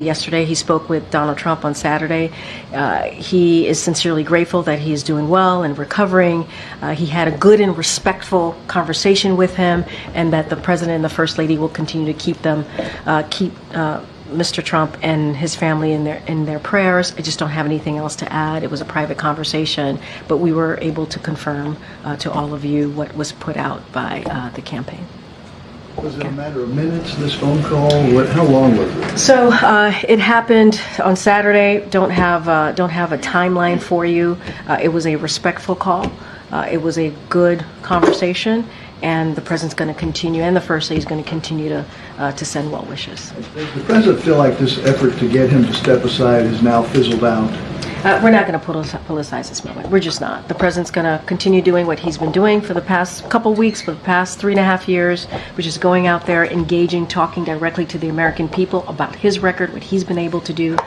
Yesterday, he spoke with Donald Trump on Saturday. He is sincerely grateful that he is doing well and recovering. He had a good and respectful conversation with him, and that the President and the First Lady will continue to keep Mr. Trump and his family in their prayers. I just don't have anything else to add. It was a private conversation, but we were able to confirm to all of you what was put out by the campaign. Was it a matter of minutes, this phone call? How long was it? So it happened on Saturday. Don't have a timeline for you. It was a respectful call. It was a good conversation, and the President's going to continue, and the First Lady is going to continue to send well wishes. Does the President feel like this effort to get him to step aside is now fizzled out? We're not going to politicize this moment. We're just not. The President's going to continue doing what he's been doing for the past couple weeks, for the past 3.5 years, which is going out there, engaging, talking directly to the American people about his record, what he's been able to do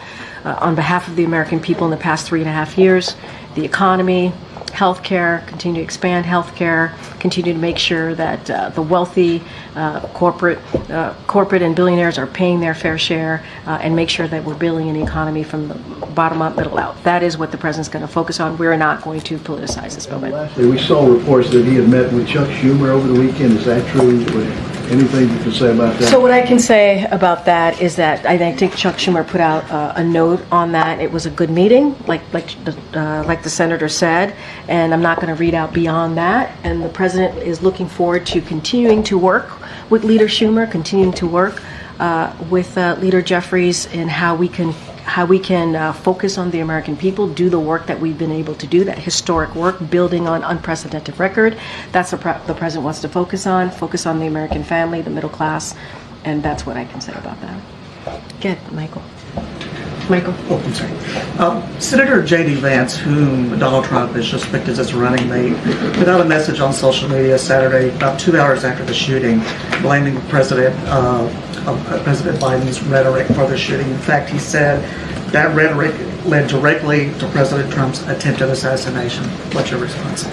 on behalf of the American people in the past 3.5 years, the economy, healthcare, continue to expand healthcare, continue to make sure that the wealthy, corporate and billionaires are paying their fair share, and make sure that we're building an economy from the bottom up, middle out. That is what the President's going to focus on. We're not going to politicize this moment. Lastly, we saw reports that he had met with Chuck Schumer over the weekend. Is that true? Anything you can say about that? So what I can say about that is that I think Chuck Schumer put out a note on that. It was a good meeting, like the senator said, and I'm not going to read out beyond that. And the President is looking forward to continuing to work with Leader Schumer, continuing to work with Leader Jeffries in how we can focus on the American people, do the work that we've been able to do, that historic work, building on unprecedented record. That's the President wants to focus on the American family, the middle class, and that's what I can say about that. Good, Michael. Oh, I'm sorry. Senator J.D. Vance, whom Donald Trump has just picked as his running mate, put out a message on social media Saturday, about 2 hours after the shooting, blaming President Biden's rhetoric for the shooting. In fact, he said that rhetoric led directly to President Trump's attempted assassination. What's your response?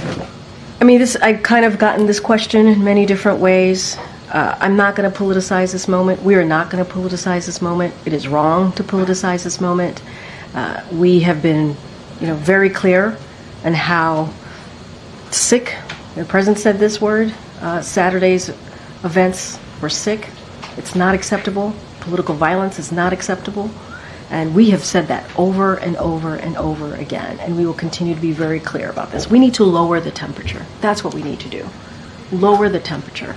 I mean, I've kind of gotten this question in many different ways. I'm not going to politicize this moment. We are not going to politicize this moment. It is wrong to politicize this moment. We have been, very clear on how sick. The President said this word. Saturday's events were sick. It's not acceptable. Political violence is not acceptable. And we have said that over and over and over again. And we will continue to be very clear about this. We need to lower the temperature. That's what we need to do. Lower the temperature.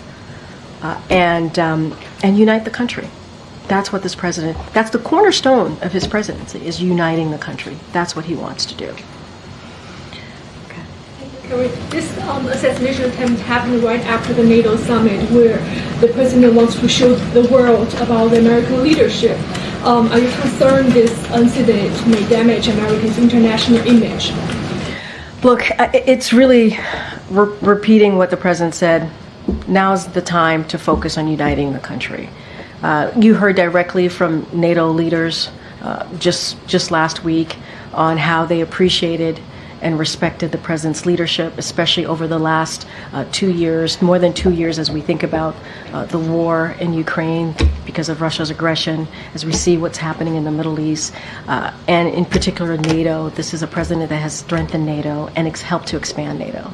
And unite the country. That's what this President, that's the cornerstone of his presidency, is uniting the country. That's what he wants to do. This assassination attempt happened right after the NATO summit, where the President wants to show the world about the American leadership. Are you concerned this incident may damage America's international image? Look, it's really repeating what the President said. Now's the time to focus on uniting the country. You heard directly from NATO leaders just last week on how they appreciated and respected the President's leadership, especially over the last 2 years, more than 2 years, as we think about the war in Ukraine because of Russia's aggression, as we see what's happening in the Middle East, and in particular NATO. This is a President that has strengthened NATO and helped to expand NATO.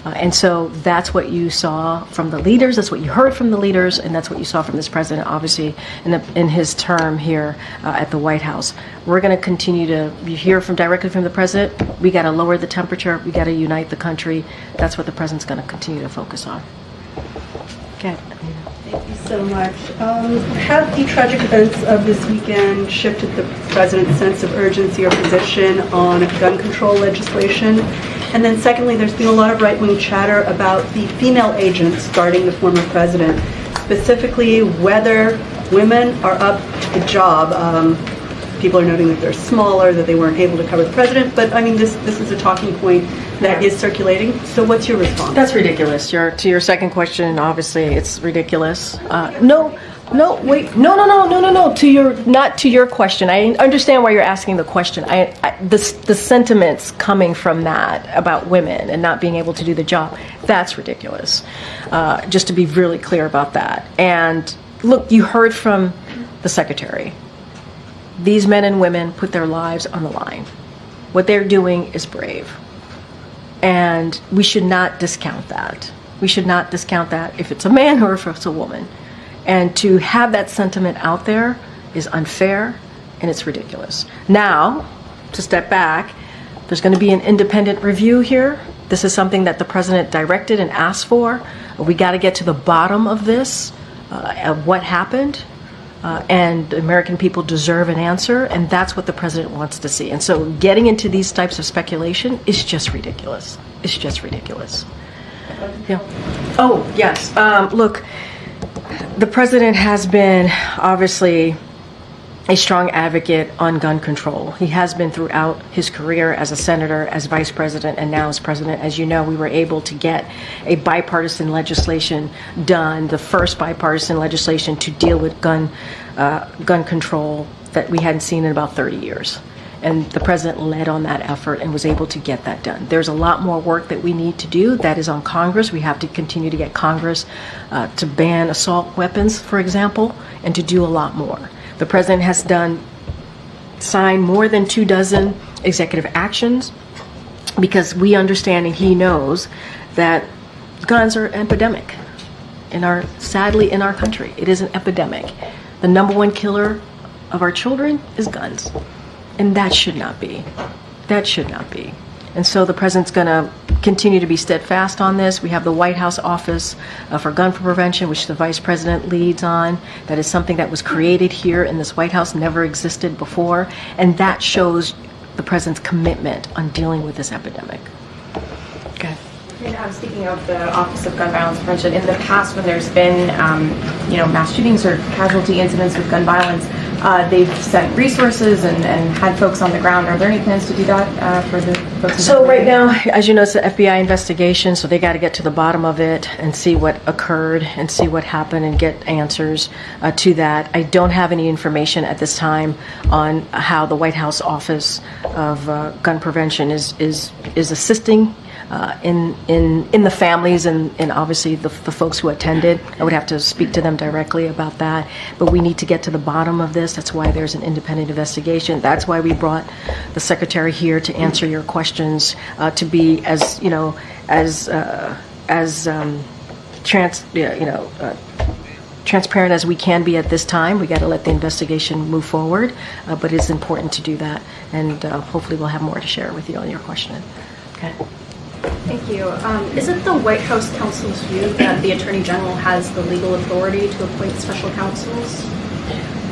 And so that's what you saw from the leaders, that's what you heard from the leaders, and that's what you saw from this President, obviously, in his term here at the White House. We're going to continue to hear directly from the President. We got to lower the temperature. We got to unite the country. That's what the President's going to continue to focus on. Okay. Thank you so much. Have the tragic events of this weekend shifted the President's sense of urgency or position on gun control legislation? And then secondly, there's been a lot of right-wing chatter about the female agents guarding the former president, specifically whether women are up to the job. People are noting that they're smaller, that they weren't able to cover the president, but I mean, this is a talking point that is circulating. So what's your response? That's ridiculous. To your second question, obviously, it's ridiculous. Not to your question. I understand why you're asking the question. The sentiments coming from that about women and not being able to do the job, that's ridiculous. Just to be really clear about that. And look, you heard from the secretary. These men and women put their lives on the line. What they're doing is brave. And we should not discount that. We should not discount that if it's a man or if it's a woman. And to have that sentiment out there is unfair and it's ridiculous. Now, to step back, there's going to be an independent review here. This is something that the president directed and asked for. We got to get to the bottom of this, of what happened. And the American people deserve an answer, and that's what the president wants to see. And so getting into these types of speculation is just ridiculous. It's just ridiculous. Yeah. Oh, yes. Look, the president has been obviously a strong advocate on gun control. He has been throughout his career as a senator, as vice president, and now as president. As you know, we were able to get a bipartisan legislation done, the first bipartisan legislation to deal with gun control that we hadn't seen in about 30 years. And the president led on that effort and was able to get that done. There's a lot more work that we need to do. That is on Congress. We have to continue to get Congress to ban assault weapons, for example, and to do a lot more. The president has signed more than 24 executive actions because we understand and he knows that guns are epidemic sadly in our country. It is an epidemic. The number one killer of our children is guns. And that should not be. That should not be. And so the president's going to continue to be steadfast on this. We have the White House Office for Gun Prevention, which the vice president leads on. That is something that was created here in this White House, never existed before. And that shows the president's commitment on dealing with this epidemic. Okay. And speaking of the Office of Gun Violence Prevention, in the past when there's been, mass shootings or casualty incidents with gun violence, they've sent resources and had folks on the ground. Are there any plans to do that for the folks? So right now, as you know, it's an FBI investigation, so they got to get to the bottom of it and see what occurred and see what happened and get answers to that. I don't have any information at this time on how the White House Office of Gun Prevention is assisting in the families and obviously the folks who attended. I would have to speak to them directly about that. But we need to get to the bottom of this. That's why there's an independent investigation. That's why we brought the secretary here to answer your questions, to be as transparent as we can be at this time. We got to let the investigation move forward, but it's important to do that. And hopefully we'll have more to share with you on your question. Okay. Thank you. Is it the White House counsel's view that the Attorney General has the legal authority to appoint special counsels?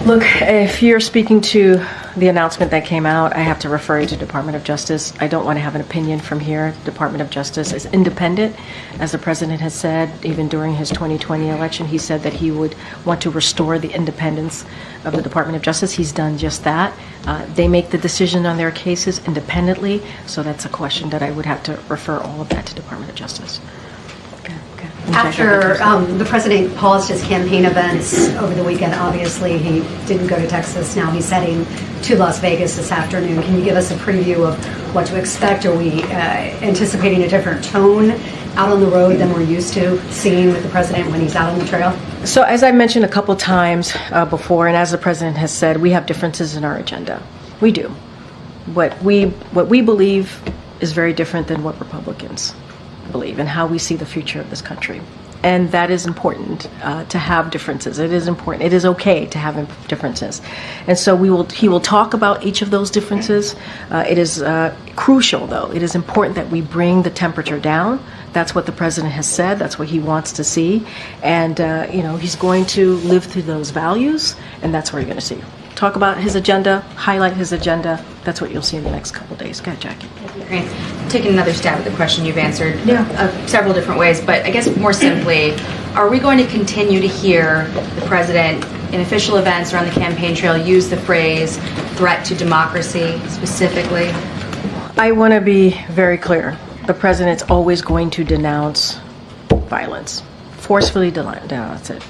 Look, if you're speaking to the announcement that came out, I have to refer you to Department of Justice. I don't want to have an opinion from here. Department of Justice is independent. As the president has said, even during his 2020 election, he said that he would want to restore the independence of the Department of Justice. He's done just that. They make the decision on their cases independently, so that's a question that I would have to refer all of that to Department of Justice. After the president paused his campaign events over the weekend, obviously he didn't go to Texas. Now he's heading to Las Vegas this afternoon. Can you give us a preview of what to expect? Are we anticipating a different tone out on the road than we're used to seeing with the president when he's out on the trail? So as I mentioned a couple times before, and as the president has said, we have differences in our agenda. We do. What we believe is very different than what Republicans believe and how we see the future of this country. And that is important, to have differences. It is important. It is okay to have differences. And so he will talk about each of those differences. It is crucial, though. It is important that we bring the temperature down. That's what the president has said. That's what he wants to see. And, he's going to live through those values, and that's what you're going to see. Talk about his agenda, highlight his agenda. That's what you'll see in the next couple of days. Go ahead, Jackie. Great. Taking another stab at the question you've answered Yeah. Several different ways, but I guess more simply, are we going to continue to hear the president in official events or on the campaign trail use the phrase threat to democracy specifically? I want to be very clear. The president's always going to denounce violence, forcefully denounce it.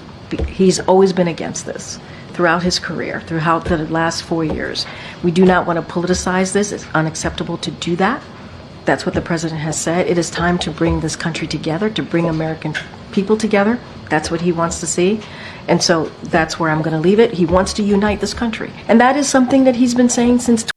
He's always been against this throughout his career, throughout the last 4 years. We do not want to politicize this. It's unacceptable to do that. That's what the president has said. It is time to bring this country together, to bring American people together, That's what he wants to see. And so that's where I'm going to leave it. He wants to unite this country. And that is something that he's been saying since